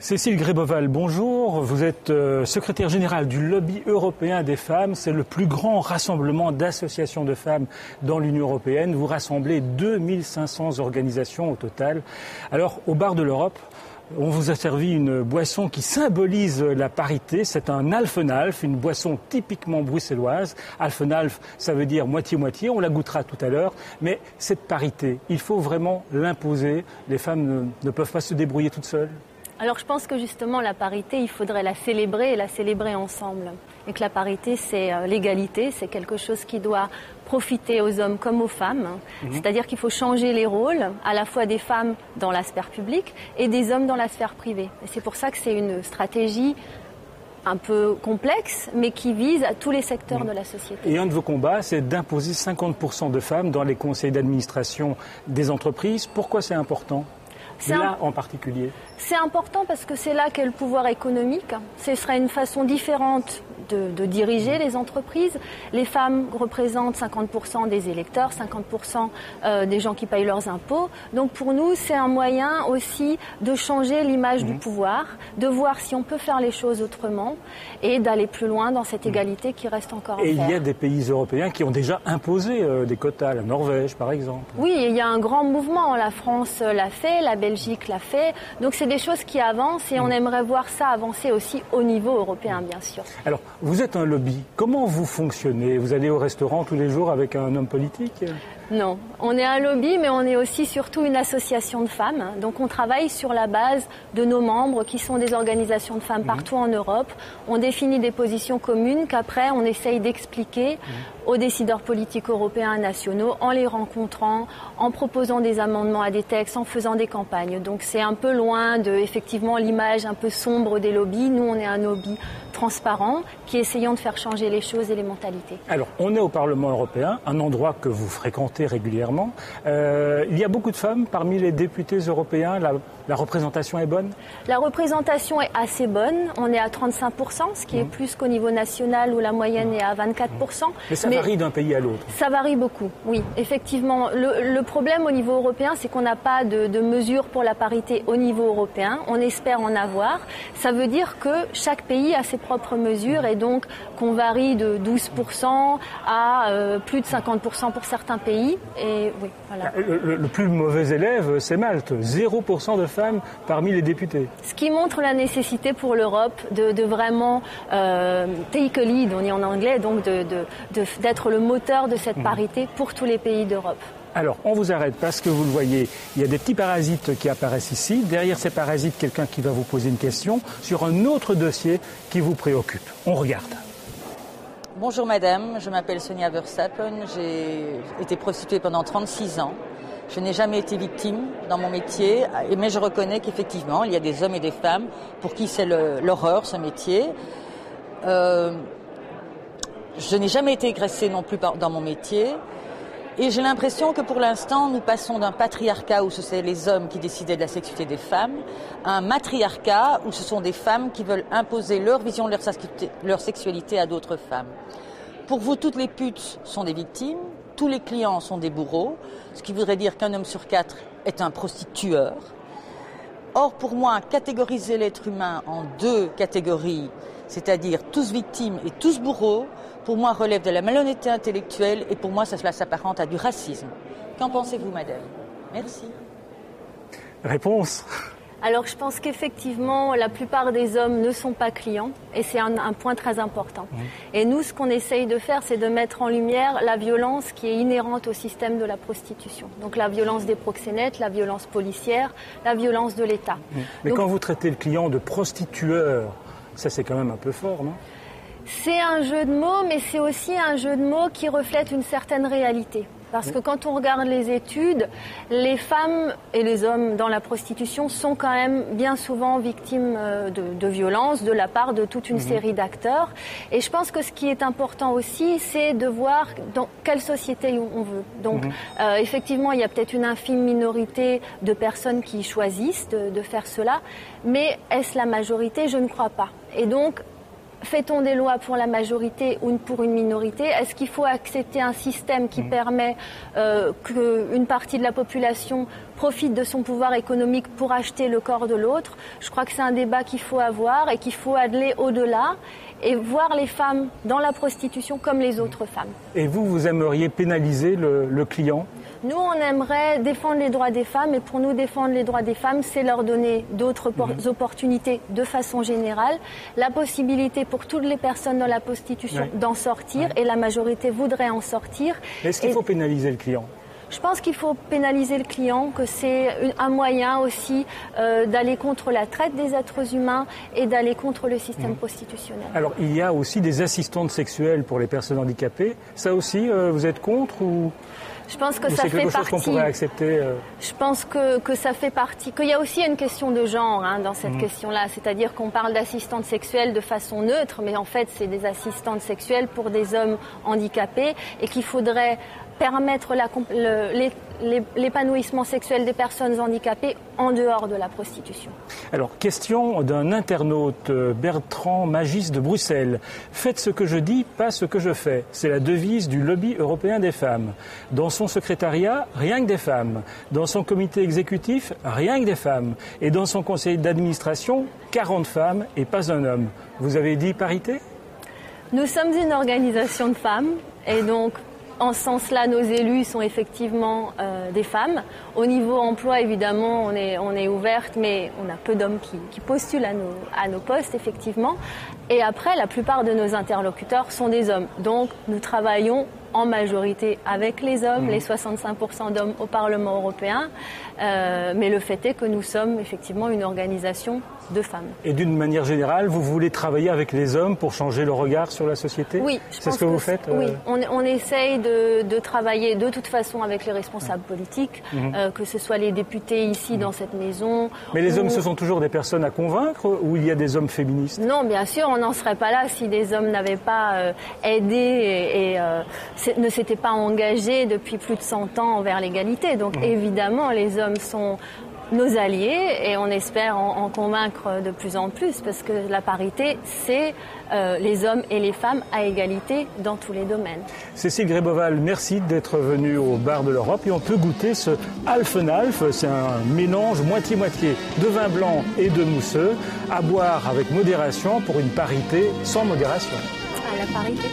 Cécile Gréboval, bonjour. Vous êtes secrétaire générale du Lobby européen des femmes. C'est le plus grand rassemblement d'associations de femmes dans l'Union européenne. Vous rassemblez 2500 organisations au total. Alors, au bar de l'Europe, on vous a servi une boisson qui symbolise la parité. C'est un Alfenalf, une boisson typiquement bruxelloise. Alfenalf, ça veut dire moitié-moitié. On la goûtera tout à l'heure. Mais cette parité, il faut vraiment l'imposer. Les femmes ne peuvent pas se débrouiller toutes seules. Alors je pense que justement la parité, il faudrait la célébrer et la célébrer ensemble. Et que la parité, c'est l'égalité, c'est quelque chose qui doit profiter aux hommes comme aux femmes. C'est-à-dire qu'il faut changer les rôles, à la fois des femmes dans la sphère publique et des hommes dans la sphère privée. Et c'est pour ça que c'est une stratégie un peu complexe, mais qui vise à tous les secteurs de la société. Et un de vos combats, c'est d'imposer 50% de femmes dans les conseils d'administration des entreprises. Pourquoi c'est important ? Là en particulier. C'est important parce que c'est là qu'est le pouvoir économique. Ce serait une façon différente de diriger les entreprises. Les femmes représentent 50% des électeurs, 50% des gens qui payent leurs impôts. Donc pour nous, c'est un moyen aussi de changer l'image du pouvoir, de voir si on peut faire les choses autrement et d'aller plus loin dans cette égalité qui reste encore à faire. Et il y a des pays européens qui ont déjà imposé des quotas, la Norvège par exemple. Oui, il y a un grand mouvement. La France l'a fait, la Belgique l'a fait. Donc c'est des choses qui avancent et on aimerait voir ça avancer aussi au niveau européen, bien sûr. Alors, vous êtes un lobby. Comment vous fonctionnez ? Vous allez au restaurant tous les jours avec un homme politique ? Non, on est un lobby, mais on est aussi surtout une association de femmes. Donc on travaille sur la base de nos membres qui sont des organisations de femmes partout en Europe. On définit des positions communes qu'après on essaye d'expliquer aux décideurs politiques européens et nationaux en les rencontrant, en proposant des amendements à des textes, en faisant des campagnes. Donc c'est un peu loin de effectivement l'image un peu sombre des lobbies. Nous on est un lobby transparent qui essayons de faire changer les choses et les mentalités. Alors on est au Parlement européen, un endroit que vous fréquentez régulièrement. Il y a beaucoup de femmes parmi les députés européens. La représentation est bonne ? La représentation est assez bonne. On est à 35%, ce qui est plus qu'au niveau national où la moyenne est à 24%. Mais ça varie d'un pays à l'autre. Ça varie beaucoup, oui. Effectivement, le problème au niveau européen, c'est qu'on n'a pas de mesures pour la parité au niveau européen. On espère en avoir. Ça veut dire que chaque pays a ses propres mesures et donc qu'on varie de 12% à plus de 50% pour certains pays. Et oui, voilà. Le plus mauvais élève, c'est Malte. 0% de femmes parmi les députés. Ce qui montre la nécessité pour l'Europe de vraiment take a lead, on dit en anglais, donc d'être le moteur de cette parité pour tous les pays d'Europe. Alors, on vous arrête parce que vous le voyez, il y a des petits parasites qui apparaissent ici. Derrière ces parasites, quelqu'un qui va vous poser une question sur un autre dossier qui vous préoccupe. On regarde. Bonjour madame, je m'appelle Sonia Verstappen, j'ai été prostituée pendant 36 ans. Je n'ai jamais été victime dans mon métier, mais je reconnais qu'effectivement, il y a des hommes et des femmes pour qui c'est l'horreur, ce métier. Je n'ai jamais été agressée non plus dans mon métier. Et j'ai l'impression que pour l'instant, nous passons d'un patriarcat où ce sont les hommes qui décidaient de la sexualité des femmes à un matriarcat où ce sont des femmes qui veulent imposer leur vision de leur sexualité à d'autres femmes. Pour vous, toutes les putes sont des victimes, tous les clients sont des bourreaux, ce qui voudrait dire qu'un homme sur 4 est un prostitueur. Or, pour moi, catégoriser l'être humain en deux catégories, c'est-à-dire tous victimes et tous bourreaux, pour moi relève de la malhonnêteté intellectuelle et pour moi cela s'apparente à du racisme. Qu'en pensez-vous, madame ? Merci. Réponse ? Alors je pense qu'effectivement la plupart des hommes ne sont pas clients et c'est un point très important. Et nous ce qu'on essaye de faire c'est de mettre en lumière la violence qui est inhérente au système de la prostitution. Donc la violence des proxénètes, la violence policière, la violence de l'État. Mais donc, quand vous traitez le client de prostitueur, ça c'est quand même un peu fort, non ? C'est un jeu de mots, mais c'est aussi un jeu de mots qui reflète une certaine réalité. Parce que quand on regarde les études, les femmes et les hommes dans la prostitution sont quand même bien souvent victimes de violences de la part de toute une série d'acteurs. Et je pense que ce qui est important aussi, c'est de voir dans quelle société on veut. Donc effectivement, il y a peut-être une infime minorité de personnes qui choisissent de faire cela. Mais est-ce la majorité ? Je ne crois pas. Et donc, fait-on des lois pour la majorité ou pour une minorité ? Est-ce qu'il faut accepter un système qui permet qu'une partie de la population profite de son pouvoir économique pour acheter le corps de l'autre. Je crois que c'est un débat qu'il faut avoir et qu'il faut aller au-delà et voir les femmes dans la prostitution comme les autres femmes. Et vous aimeriez pénaliser le client ? Nous, on aimerait défendre les droits des femmes et pour nous défendre les droits des femmes, c'est leur donner d'autres opportunités de façon générale, la possibilité pour toutes les personnes dans la prostitution d'en sortir et la majorité voudrait en sortir. Est-ce qu'il faut pénaliser le client ? Je pense qu'il faut pénaliser le client, que c'est un moyen aussi d'aller contre la traite des êtres humains et d'aller contre le système prostitutionnel. Alors, il y a aussi des assistantes sexuelles pour les personnes handicapées. Ça aussi, vous êtes contre ou... Je pense que ça fait partie. C'est quelque chose qu'on pourrait accepter. Je pense que ça fait partie. Qu'il y a aussi une question de genre dans cette question-là. C'est-à-dire qu'on parle d'assistantes sexuelles de façon neutre, mais en fait, c'est des assistantes sexuelles pour des hommes handicapés et qu'il faudrait permettre l'épanouissement sexuel des personnes handicapées en dehors de la prostitution. Alors, question d'un internaute, Bertrand Magis de Bruxelles. Faites ce que je dis, pas ce que je fais. C'est la devise du lobby européen des femmes. Dans son secrétariat, rien que des femmes. Dans son comité exécutif, rien que des femmes. Et dans son conseil d'administration, 40 femmes et pas un homme. Vous avez dit parité ? Nous sommes une organisation de femmes et donc en ce sens-là, nos élus sont effectivement des femmes. Au niveau emploi, évidemment, on est ouverte, mais on a peu d'hommes qui postulent à nos postes, effectivement. Et après, la plupart de nos interlocuteurs sont des hommes. Donc, nous travaillons en majorité avec les hommes, les 65% d'hommes au Parlement européen. Mais le fait est que nous sommes effectivement une organisation de femmes. Et d'une manière générale, vous voulez travailler avec les hommes pour changer le regard sur la société ? Oui, c'est ce que vous faites. Oui, on essaye de travailler de toute façon avec les responsables politiques, que ce soit les députés ici dans cette maison. Mais les hommes, ce sont toujours des personnes à convaincre ou il y a des hommes féministes ? Non, bien sûr, on n'en serait pas là si des hommes n'avaient pas aidé et ne s'étaient pas engagés depuis plus de 100 ans envers l'égalité. Donc évidemment, les hommes sont nos alliés et on espère en convaincre de plus en plus parce que la parité, c'est les hommes et les femmes à égalité dans tous les domaines. Cécile Gréboval, merci d'être venue au Bar de l'Europe et on peut goûter ce Alphenalf, c'est un mélange moitié-moitié de vin blanc et de mousseux à boire avec modération pour une parité sans modération. À la parité.